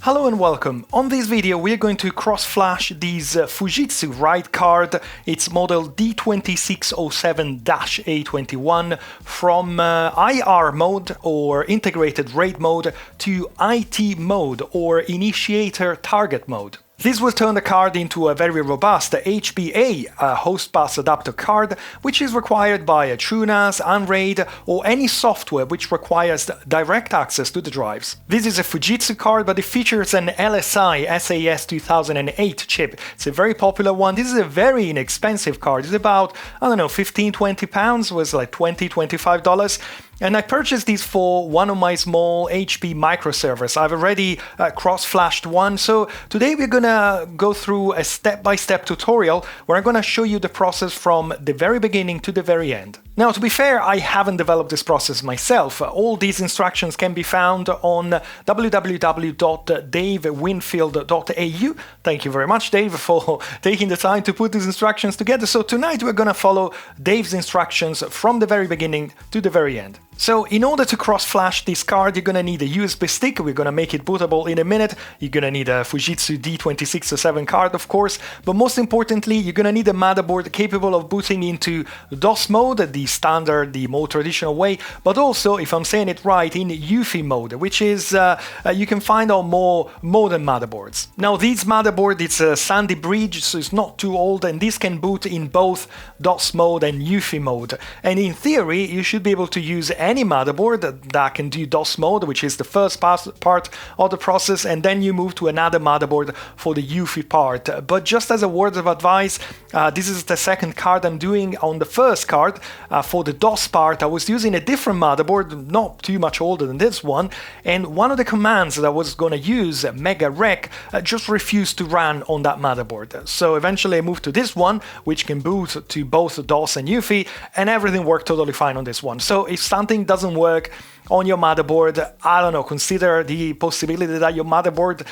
Hello and welcome. On this video we are going to cross-flash this Fujitsu RAID card. It's model D2607-A21 from IR mode or integrated RAID mode to IT mode or initiator target mode. This will turn the card into a very robust HBA host bus adapter card, which is required by a TrueNAS, Unraid, or any software which requires direct access to the drives. This is a Fujitsu card, but it features an LSI SAS 2008 chip. It's a very popular one. This is a very inexpensive card. It's about, I don't know, 15-20 pounds, was like $20-25. And I purchased these for one of my small HP microservers. I've already cross-flashed one, so today we're gonna go through a step-by-step tutorial where I'm gonna show you the process from the very beginning to the very end. Now, to be fair, I haven't developed this process myself. All these instructions can be found on www.davewinfield.au. Thank you very much, Dave, for taking the time to put these instructions together. So tonight we're gonna follow Dave's instructions from the very beginning to the very end. So in order to cross-flash this card, you're going to need a USB stick. We're going to make it bootable in a minute. You're going to need a Fujitsu D2607 card, of course. But most importantly, you're going to need a motherboard capable of booting into DOS mode, the standard, the more traditional way. But also, if I'm saying it right, in UEFI mode, which is you can find on more modern motherboards. Now, this motherboard, it's a Sandy Bridge, so it's not too old. And this can boot in both DOS mode and UEFI mode. And in theory, you should be able to use any motherboard that can do DOS mode, which is the first part of the process, and then you move to another motherboard for the UEFI part. But just as a word of advice, this is the second card I'm doing. On the first card, for the DOS part, I was using a different motherboard, not too much older than this one, and one of the commands that I was going to use, mega rec, just refused to run on that motherboard. So eventually I moved to this one, which can boot to both DOS and UEFI, and everything worked totally fine on this one. So if something doesn't work on your motherboard, I don't know, consider the possibility that your motherboard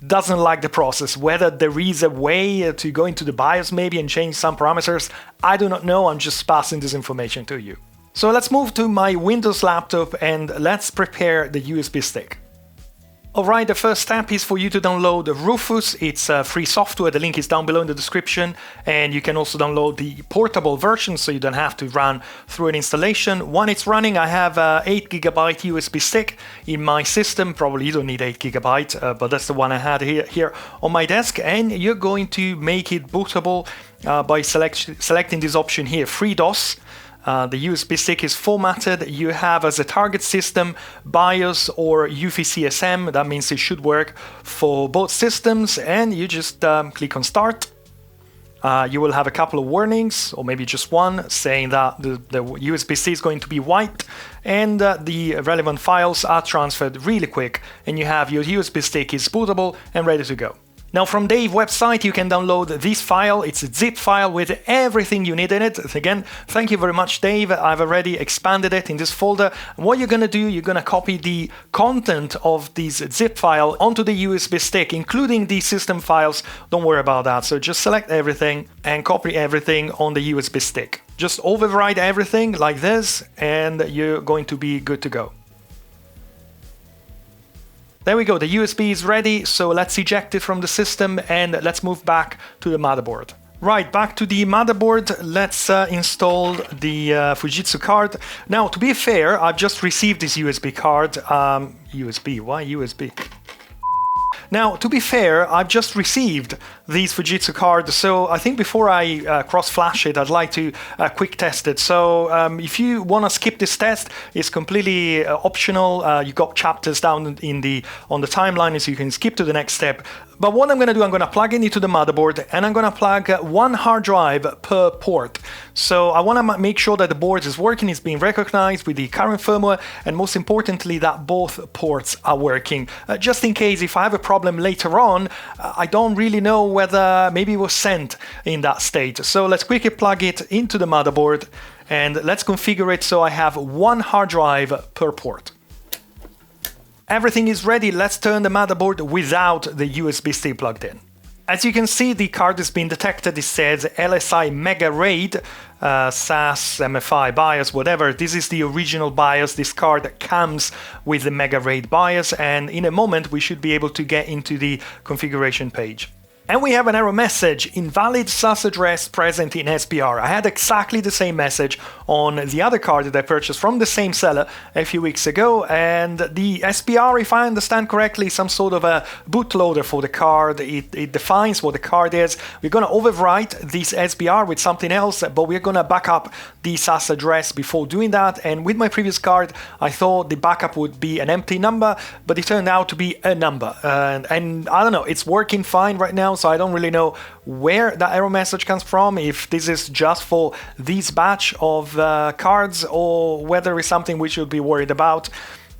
doesn't like the process, whether there is a way to go into the BIOS maybe and change some parameters. I do not know, I'm just passing this information to you. So let's move to my Windows laptop and let's prepare the USB stick. Alright, the first step is for you to download Rufus. It's a free software, the link is down below in the description, and you can also download the portable version so you don't have to run through an installation. When it's running, I have a 8GB USB stick in my system. Probably you don't need 8GB, but that's the one I had here on my desk, and you're going to make it bootable by selecting this option here, FreeDOS. The USB stick is formatted. You have as a target system BIOS or UEFI CSM. That means it should work for both systems, and you just click on Start. You will have a couple of warnings, or maybe just one, saying that the USB stick is going to be wiped and the relevant files are transferred really quick, and you have your USB stick is bootable and ready to go. Now, from Dave's website, you can download this file. It's a zip file with everything you need in it. Again, thank you very much, Dave. I've already expanded it in this folder. And what you're going to do, you're going to copy the content of this zip file onto the USB stick, including the system files. Don't worry about that. So just select everything and copy everything on the USB stick. Just override everything like this, and you're going to be good to go. There we go, the USB is ready, so let's eject it from the system and let's move back to the motherboard. Right, back to the motherboard, let's install the Fujitsu card. Now, to be fair, I've just received this USB card. USB, why USB? Now, to be fair, I've just received these Fujitsu cards, so I think before I cross-flash it, I'd like to quick test it. So if you want to skip this test, it's completely optional. You've got chapters down on the timeline, so you can skip to the next step. But what I'm going to do, I'm going to plug it into the motherboard, and I'm going to plug one hard drive per port. So I want to make sure that the board is working, it's being recognized with the current firmware, and most importantly, that both ports are working. Just in case if I have a problem later on, I don't really know whether maybe it was sent in that state. So let's quickly plug it into the motherboard, and let's configure it so I have one hard drive per port. Everything is ready. Let's turn the motherboard without the USB stick plugged in. As you can see, the card has been detected. It says LSI Mega RAID, SAS, MFI BIOS, whatever. This is the original BIOS. This card comes with the Mega RAID BIOS, and in a moment we should be able to get into the configuration page. And we have an error message, invalid SAS address present in SPR. I had exactly the same message on the other card that I purchased from the same seller a few weeks ago, and the SPR, if I understand correctly, is some sort of a bootloader for the card. It defines what the card is. We're going to overwrite this SPR with something else, but we're going to back up the SAS address before doing that. And with my previous card, I thought the backup would be an empty number, but it turned out to be a number. And I don't know, it's working fine right now, so I don't really know where that error message comes from, if this is just for this batch of cards or whether it's something we should be worried about.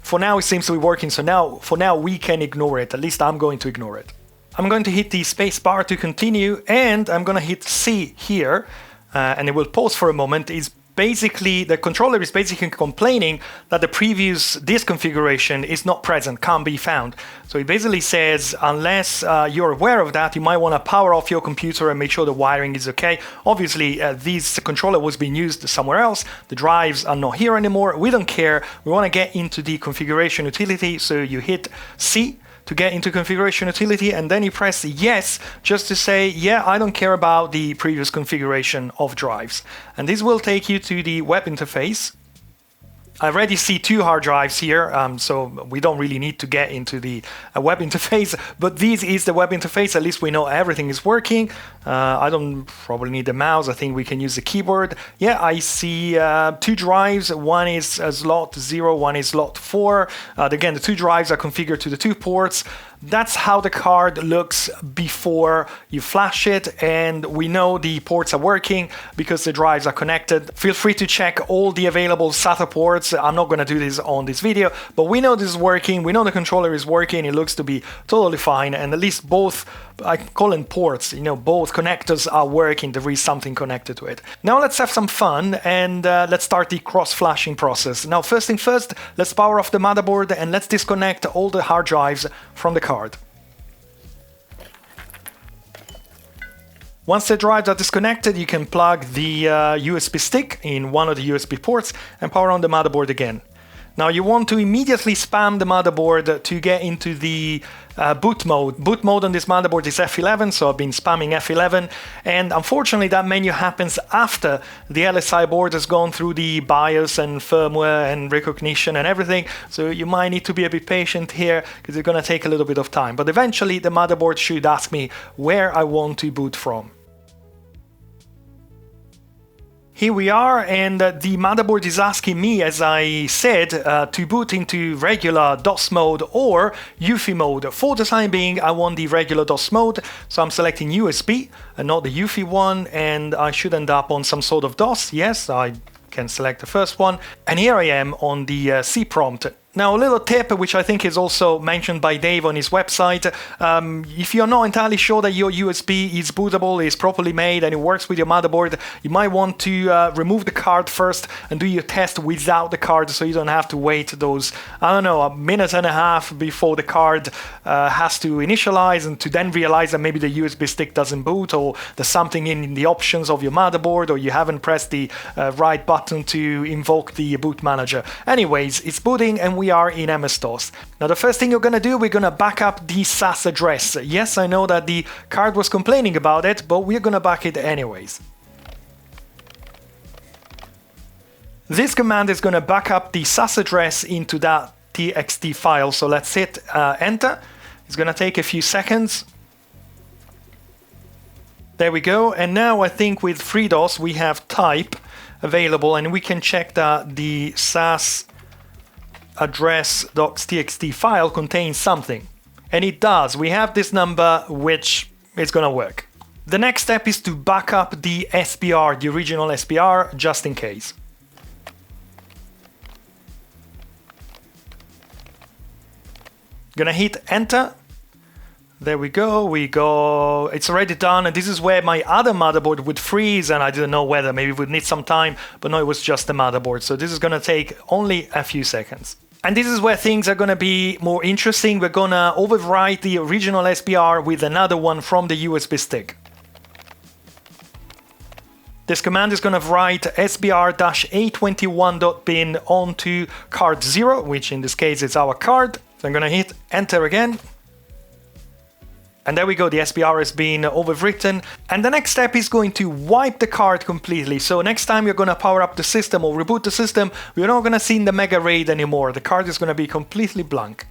For now it seems to be working, so for now we can ignore it. At least I'm going to ignore it. I'm going to hit the space bar to continue, and I'm going to hit C here, and it will pause for a moment. The controller is basically complaining that the previous disk configuration is not present, can't be found. So it basically says, unless you're aware of that, you might want to power off your computer and make sure the wiring is okay. Obviously, this controller was being used somewhere else. The drives are not here anymore. We don't care. We want to get into the configuration utility. So you hit C to get into configuration utility, and then you press yes just to say, yeah, I don't care about the previous configuration of drives. And this will take you to the web interface. I already see 2 hard drives here, so we don't really need to get into the web interface, but this is the web interface. At least we know everything is working. I don't probably need the mouse. I think we can use the keyboard. Yeah, I see 2 drives. One is slot 0, one is slot 4. Again, the 2 drives are configured to the 2 ports. That's how the card looks before you flash it, and we know the ports are working because the drives are connected. Feel free to check all the available SATA ports. I'm not going to do this on this video, but we know this is working. We know the controller is working. It looks to be totally fine, and at least both, I call them ports, both connectors are working. There is something connected to it. Now let's have some fun, and let's start the cross-flashing process. Now, first thing first, let's power off the motherboard and let's disconnect all the hard drives from the card. Once the drives are disconnected, you can plug the USB stick in one of the USB ports and power on the motherboard again. Now you want to immediately spam the motherboard to get into the boot mode. Boot mode on this motherboard is F11, so I've been spamming F11, and unfortunately that menu happens after the LSI board has gone through the BIOS and firmware and recognition and everything, so you might need to be a bit patient here because it's going to take a little bit of time, but eventually the motherboard should ask me where I want to boot from. Here we are, and the motherboard is asking me, as I said, to boot into regular DOS mode or UEFI mode. For the time being, I want the regular DOS mode, so I'm selecting USB and not the UEFI one, and I should end up on some sort of DOS. Yes, I can select the first one, and here I am on the C prompt. Now, a little tip, which I think is also mentioned by Dave on his website, if you're not entirely sure that your USB is bootable, is properly made, and it works with your motherboard, you might want to remove the card first and do your test without the card, so you don't have to wait those, I don't know, a minute and a half before the card has to initialize, and to then realize that maybe the USB stick doesn't boot, or there's something in the options of your motherboard, or you haven't pressed the right button to invoke the boot manager. Anyways, it's booting, and we are in MS-DOS. Now the first thing you're gonna do, we're gonna back up the SAS address. Yes, I know that the card was complaining about it, but we're gonna back it anyways. This command is gonna back up the SAS address into that txt file, so let's hit enter. It's gonna take a few seconds. There we go, and now I think with FreeDOS we have type available, and we can check that the SAS address docs.txt file contains something, and it does. We have this number, which is gonna work. The next step is to back up the SPR, the original SPR, just in case. Gonna hit enter. There we go, it's already done, and this is where my other motherboard would freeze, and I didn't know whether, maybe it would need some time, but no, it was just the motherboard, so this is gonna take only a few seconds. And this is where things are going to be more interesting. We're going to overwrite the original SBR with another one from the USB stick. This command is going to write sbr-a21.bin onto card 0, which in this case is our card. So I'm going to hit enter again. And there we go, the SBR has been overwritten. And the next step is going to wipe the card completely. So next time you're going to power up the system or reboot the system, we're not going to see the Mega RAID anymore. The card is going to be completely blank.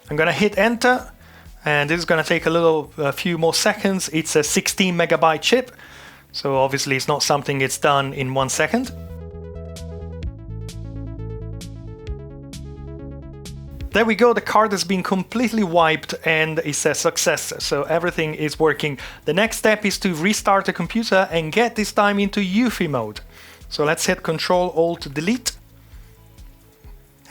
I'm going to hit enter. And this is going to take a few more seconds. It's a 16 megabyte chip. So obviously it's not something it's done in 1 second. There we go, the card has been completely wiped and it says success, so everything is working. The next step is to restart the computer and get this time into UEFI mode. So let's hit Ctrl-Alt-Delete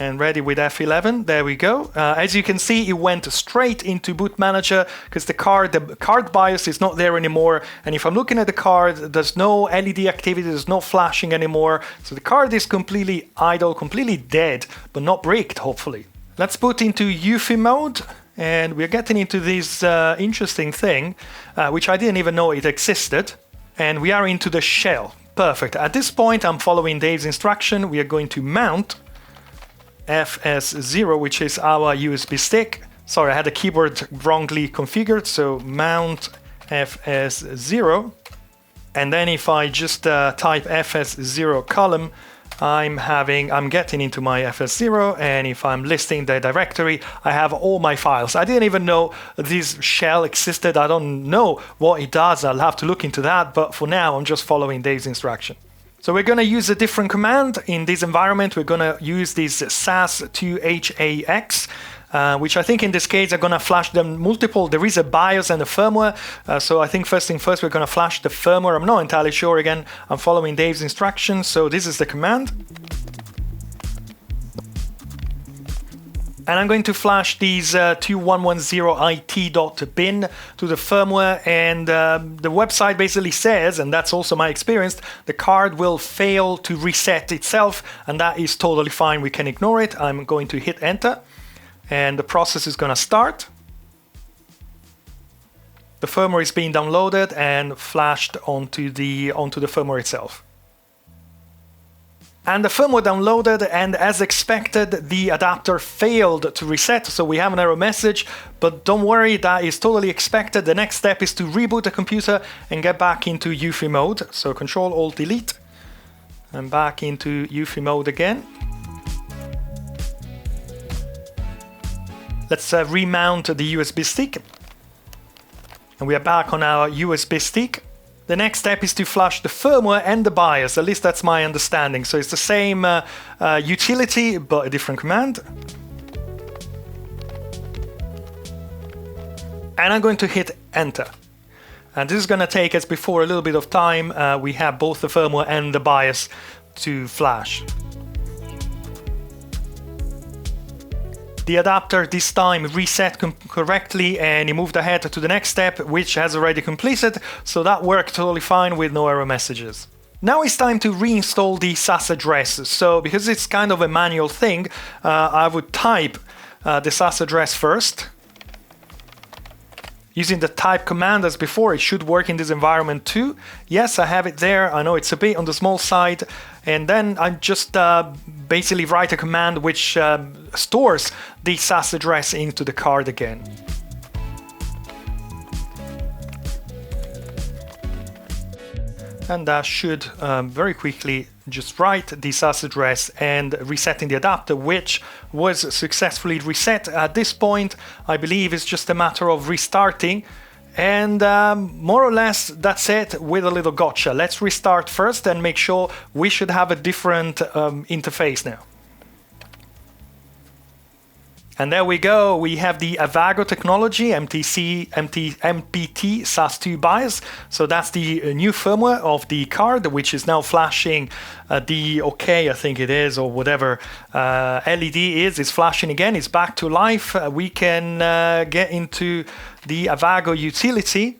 and ready with F11, there we go. As you can see, it went straight into Boot Manager because the card BIOS is not there anymore. And if I'm looking at the card, there's no LED activity, there's no flashing anymore. So the card is completely idle, completely dead, but not bricked, hopefully. Let's put into UEFI mode, and we're getting into this interesting thing, which I didn't even know it existed. And we are into the shell. Perfect. At this point, I'm following Dave's instruction. We are going to mount FS0, which is our USB stick. Sorry, I had the keyboard wrongly configured, so mount FS0. And then if I just type FS0 column, I'm getting into my FS0, and if I'm listing the directory, I have all my files. I didn't even know this shell existed. I don't know what it does. I'll have to look into that, but for now, I'm just following Dave's instruction. So we're going to use a different command. In this environment, we're going to use this SAS2HAX, which I think in this case are going to flash them multiple. There is a BIOS and a firmware. So I think first thing first, we're going to flash the firmware. I'm not entirely sure. Again, I'm following Dave's instructions. So this is the command. And I'm going to flash these 2110it.bin to the firmware, and the website basically says, and that's also my experience, the card will fail to reset itself, and that is totally fine. We can ignore it. I'm going to hit enter, and the process is going to start. The firmware is being downloaded and flashed onto the firmware itself. And the firmware downloaded, and as expected, the adapter failed to reset, so we have an error message, but don't worry, that is totally expected. The next step is to reboot the computer and get back into UEFI mode. So Ctrl-Alt-Delete, and back into UEFI mode again. Let's remount the USB stick. And we are back on our USB stick. The next step is to flash the firmware and the BIOS, at least that's my understanding. So it's the same utility, but a different command. And I'm going to hit enter. And this is going to take, as before, a little bit of time. We have both the firmware and the BIOS to flash. The adapter this time reset correctly, and he moved ahead to the next step, which has already completed, so that worked totally fine with no error messages. Now it's time to reinstall the SAS address. So because it's kind of a manual thing, I would type the SAS address first. Using the type command as before, it should work in this environment too. Yes, I have it there. I know it's a bit on the small side. And then I just basically write a command which stores the SAS address into the card again. And that should very quickly just write the SAS address and resetting the adapter, which was successfully reset. At this point, I believe it's just a matter of restarting, and more or less that's it with a little gotcha. Let's restart first and make sure we should have a different interface now. And there we go, we have the Avago technology, MPT SAS2 BIOS. So that's the new firmware of the card, which is now flashing the OK, I think it is, or whatever LED is. It's flashing again, it's back to life. We can get into the Avago utility,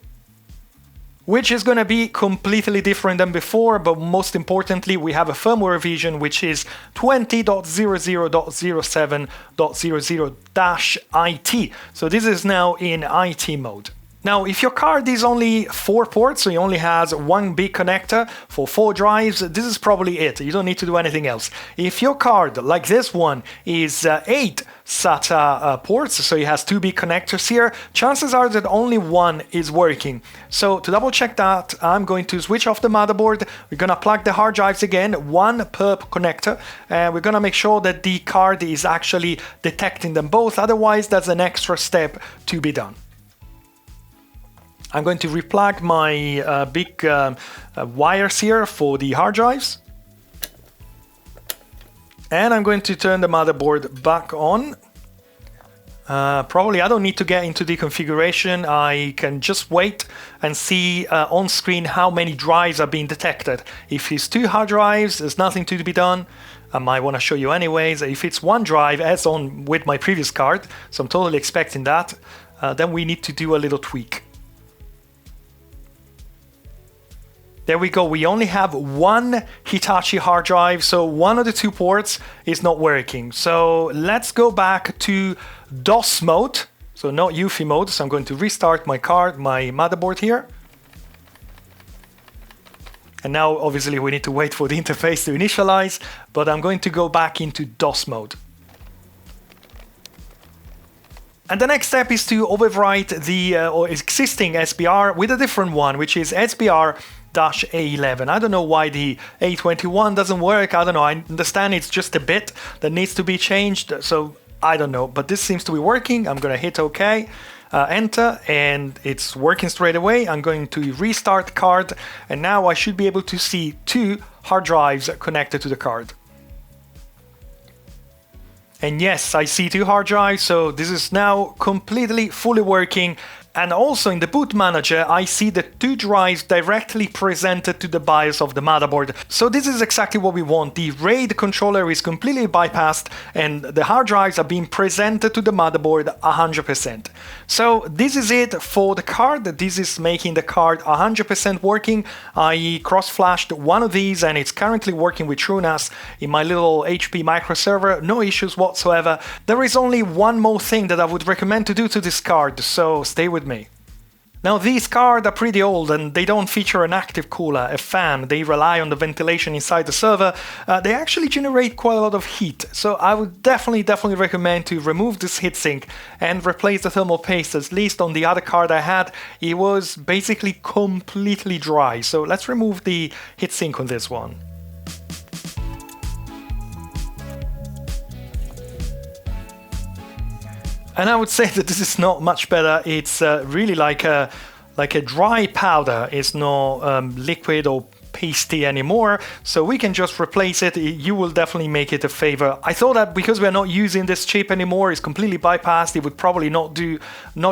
which is going to be completely different than before, but most importantly, we have a firmware revision which is 20.00.07.00-IT. So this is now in IT mode. Now, if your card is only 4 ports, so it only has one big connector for 4 drives, this is probably it. You don't need to do anything else. If your card, like this one, is 8 SATA ports, so it has 2 big connectors here, chances are that only one is working. So to double check that, I'm going to switch off the motherboard. We're going to plug the hard drives again, one per connector, and we're going to make sure that the card is actually detecting them both. Otherwise, that's an extra step to be done. I'm going to replug my big wires here for the hard drives. And I'm going to turn the motherboard back on. Probably I don't need to get into the configuration. I can just wait and see on screen how many drives are being detected. If it's 2 hard drives, there's nothing to be done. I might want to show you anyways. If it's 1 drive, as on with my previous card, so I'm totally expecting that, then we need to do a little tweak. There we go, we only have 1 Hitachi hard drive, so one of the 2 ports is not working. So let's go back to DOS mode, so not UEFI mode. So I'm going to restart my motherboard here. And now obviously we need to wait for the interface to initialize, but I'm going to go back into DOS mode. And the next step is to overwrite the existing SBR with a different one, which is SBR-A11. I don't know why the A21 doesn't work. I don't know. I understand it's just a bit that needs to be changed. So I don't know, but this seems to be working. I'm going to hit OK, enter, and it's working straight away. I'm going to restart the card, and now I should be able to see 2 hard drives connected to the card. And yes, I see 2 hard drives, so this is now completely fully working. And also in the boot manager, I see the 2 drives directly presented to the BIOS of the motherboard. So this is exactly what we want. The RAID controller is completely bypassed and the hard drives are being presented to the motherboard 100%. So this is it for the card. This is making the card 100% working. I cross-flashed one of these and it's currently working with TrueNAS in my little HP micro server. No issues whatsoever. There is only one more thing that I would recommend to do to this card, so stay with me. Now these cards are pretty old and they don't feature an active cooler, a fan. They rely on the ventilation inside the server. They actually generate quite a lot of heat, so I would definitely recommend to remove this heatsink and replace the thermal paste. At least on the other card I had, it was basically completely dry. So let's remove the heatsink on this one. And I would say that this is not much better. It's really like a dry powder. It's not liquid or pasty anymore. So we can just replace it. You will definitely make it a favor. I thought that because we're not using this chip anymore, it's completely bypassed. It would probably not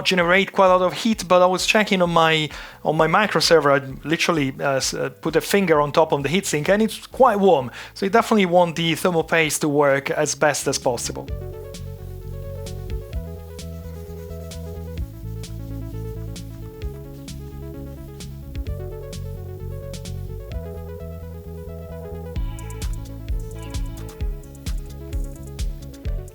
generate quite a lot of heat. But I was checking on my micro server. I literally put a finger on top of the heatsink, and it's quite warm. So you definitely want the thermal paste to work as best as possible.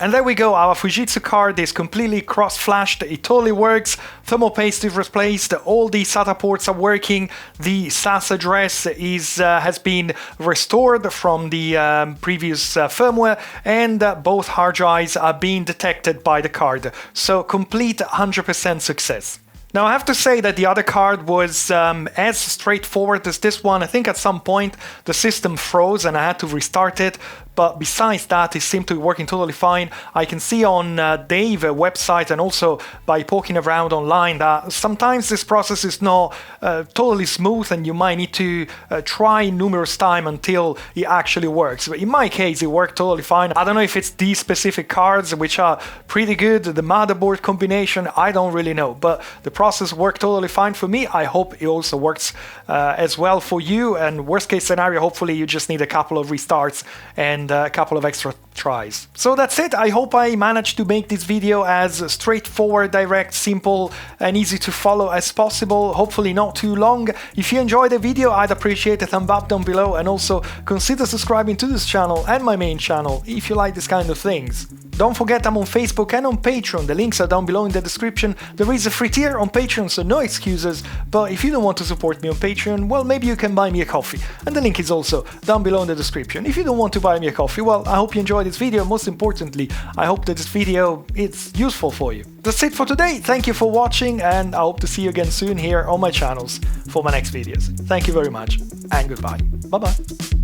And there we go, our Fujitsu card is completely cross-flashed, it totally works, thermal paste is replaced, all the SATA ports are working, the SAS address has been restored from the previous firmware, and both hard drives are being detected by the card. So complete 100% success. Now I have to say that the other card was as straightforward as this one. I think at some point the system froze and I had to restart it. But besides that, it seemed to be working totally fine. I can see on Dave's website and also by poking around online that sometimes this process is not totally smooth and you might need to try numerous times until it actually works. But in my case, it worked totally fine. I don't know if it's these specific cards, which are pretty good, the motherboard combination, I don't really know. But the process worked totally fine for me. I hope it also works as well for you. And worst case scenario, hopefully you just need a couple of restarts and and a couple of extra tries. So that's it. I hope I managed to make this video as straightforward, direct, simple and easy to follow as possible, hopefully not too long. If you enjoyed the video, I'd appreciate a thumb up down below, and also consider subscribing to this channel and my main channel if you like this kind of things. Don't forget I'm on Facebook and on Patreon, the links are down below in the description. There is a free tier on Patreon, so no excuses, but if you don't want to support me on Patreon, well, maybe you can buy me a coffee, and the link is also down below in the description. If you don't want to buy me a coffee, well, I hope you enjoyed this video. Most importantly, I hope that this video is useful for you. That's it for today. Thank you for watching, and I hope to see you again soon here on my channels for my next videos. Thank you very much, and goodbye. Bye bye.